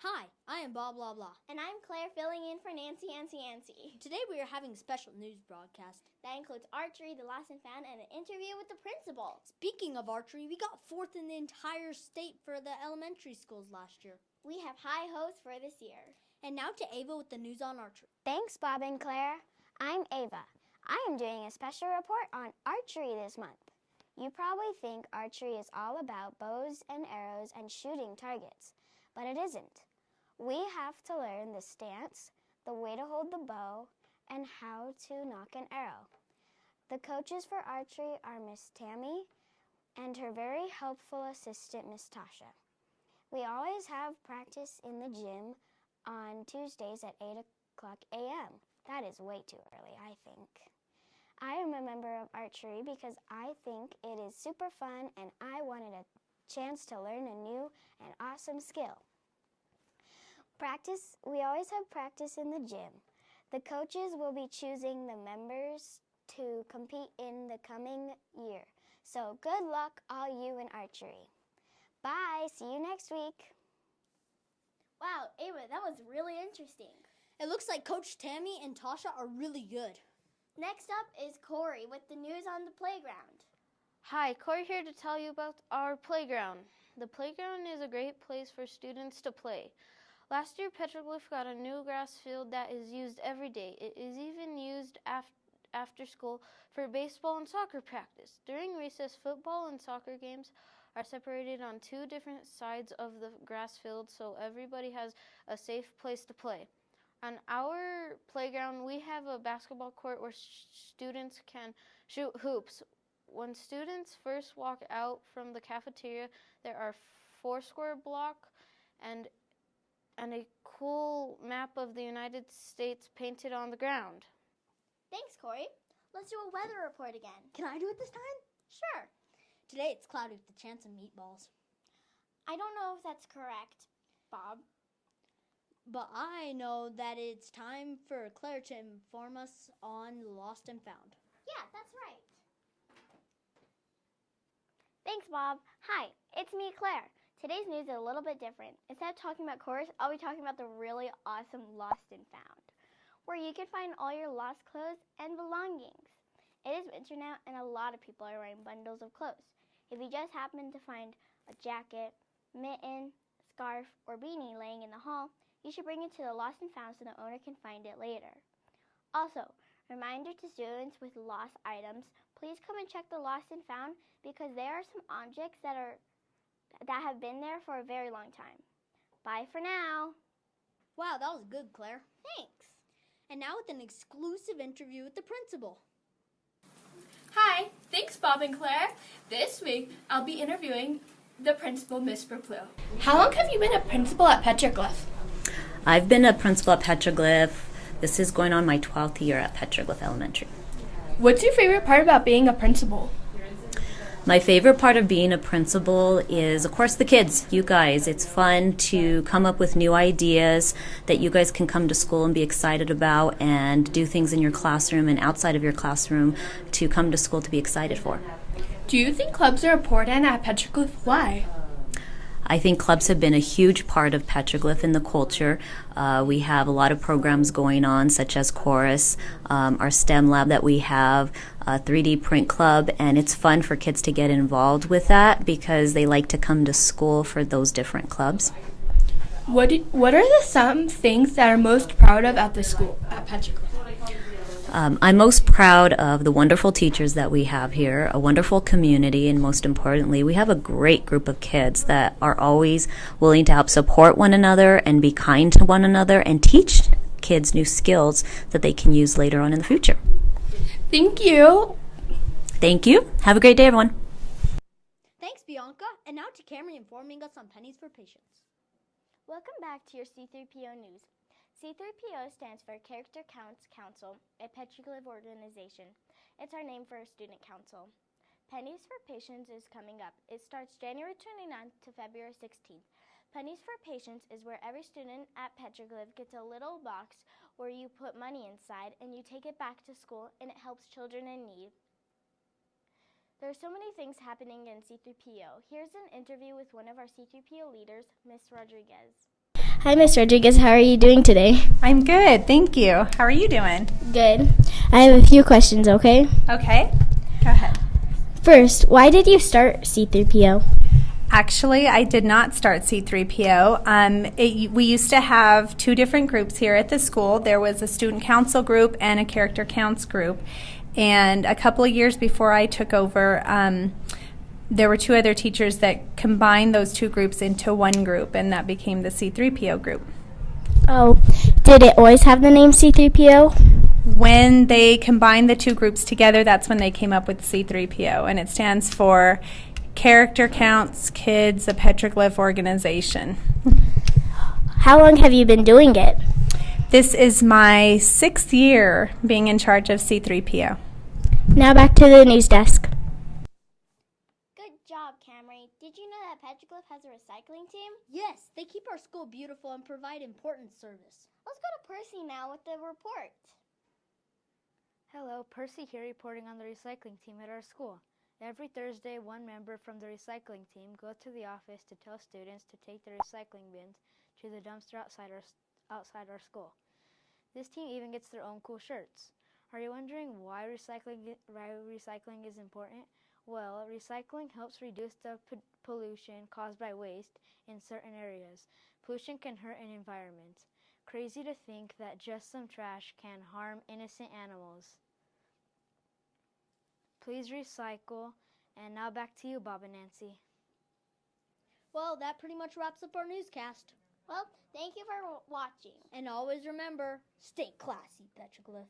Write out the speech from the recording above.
Hi, I am blah blah blah. And I'm Claire, filling in for Nancy. Today we are having a special news broadcast. That includes archery, the lost and found, and an interview with the principal. Speaking of archery, we got 4th in the entire state for the elementary schools last year. We have high hopes for this year. And now to Ava with the news on archery. Thanks, Bob and Claire. I'm Ava. I am doing a special report on archery this month. You probably think archery is all about bows and arrows and shooting targets, but it isn't. We have to learn the stance, the way to hold the bow, and how to nock an arrow. The coaches for archery are Miss Tammy and her very helpful assistant, Miss Tasha. We always have practice in the gym on Tuesdays at 8 o'clock a.m. That is way too early, I think. I am a member of archery because I think it is super fun and I wanted a chance to learn a new and awesome skill. We always have practice in the gym. The coaches will be choosing the members to compete in the coming year. So good luck, all you in archery. Bye, see you next week. Wow, Ava, that was really interesting. It looks like Coach Tammy and Tasha are really good. Next up is Corey with the news on the playground. Hi, Corey here to tell you about our playground. The playground is a great place for students to play. Last year, Petroglyph got a new grass field that is used every day. It is even used after school for baseball and soccer practice. During recess, football and soccer games are separated on 2 different sides of the grass field so everybody has a safe place to play. On our playground, we have a basketball court where students can shoot hoops. When students first walk out from the cafeteria, there are 4 square blocks and a cool map of the United States painted on the ground. Thanks, Corey. Let's do a weather report again. Can I do it this time? Sure. Today it's cloudy with a chance of meatballs. I don't know if that's correct, Bob. But I know that it's time for Claire to inform us on Lost and Found. Yeah, that's right. Thanks, Bob. Hi, it's me, Claire. Today's news is a little bit different. Instead of talking about chorus, I'll be talking about the really awesome Lost and Found, where you can find all your lost clothes and belongings. It is winter now, and a lot of people are wearing bundles of clothes. If you just happen to find a jacket, mitten, scarf, or beanie laying in the hall, you should bring it to the Lost and Found so the owner can find it later. Also, reminder to students with lost items, please come and check the Lost and Found because there are some objects that have been there for a very long time. Bye for now. Wow, that was good, Claire. Thanks. And now with an exclusive interview with the principal. Hi, thanks Bob and Claire. This week I'll be interviewing the principal, Miss Verplew. How long have you been a principal at Petroglyph? I've been a principal at Petroglyph. This is going on my 12th year at Petroglyph Elementary. What's your favorite part about being a principal? My favorite part of being a principal is, of course, the kids, you guys. It's fun to come up with new ideas that you guys can come to school and be excited about and do things in your classroom and outside of your classroom to come to school to be excited for. Do you think clubs are important at Petroglyph? Why? I think clubs have been a huge part of Petroglyph in the culture. We have a lot of programs going on, such as chorus, our STEM lab that we have, a 3D print club, and it's fun for kids to get involved with that because they like to come to school for those different clubs. What are some things that are most proud of at the school at Petroglyph? I'm most proud of the wonderful teachers that we have here, a wonderful community, and most importantly, we have a great group of kids that are always willing to help support one another and be kind to one another and teach kids new skills that they can use later on in the future. Thank you. Thank you. Have a great day, everyone. Thanks, Bianca. And now to Cameron informing us on Pennies for Patients. Welcome back to your C3PO news. C3PO stands for Character Counts Council, a Petroglyph organization. It's our name for a student council. Pennies for Patients is coming up. It starts January 29th to February 16th. Pennies for Patients is where every student at Petroglyph gets a little box where you put money inside and you take it back to school and it helps children in need. There are so many things happening in C3PO. Here's an interview with one of our C3PO leaders, Miss Rodriguez. Hi, Miss Rodriguez. How are you doing today? I'm good, thank you. How are you doing? Good. I have a few questions, okay? Okay, go ahead. First, why did you start C3PO? Actually, I did not start C3PO. We used to have two different groups here at the school. There was a student council group and a character counts group. And a couple of years before I took over, there were two other teachers that combined those two groups into one group, and that became the C3PO group. Oh, did it always have the name C3PO? When they combined the two groups together, that's when they came up with C3PO, and it stands for Character Counts Kids, a Petroglyph organization. How long have you been doing it? This is my 6th year being in charge of C3PO. Now back to the news desk. Good job, Camry. Did you know that Petroglyph has a recycling team? Yes, they keep our school beautiful and provide important service. Let's go to Percy now with the report. Hello, Percy here reporting on the recycling team at our school. Every Thursday, one member from the recycling team goes to the office to tell students to take their recycling bins to the dumpster outside our school. This team even gets their own cool shirts. Are you wondering why recycling is important? Well, recycling helps reduce the pollution caused by waste in certain areas. Pollution can hurt an environment. Crazy to think that just some trash can harm innocent animals. Please recycle. And now back to you, Bob and Nancy. Well, that pretty much wraps up our newscast. Well, thank you for watching. And always remember, stay classy, Petroglyph.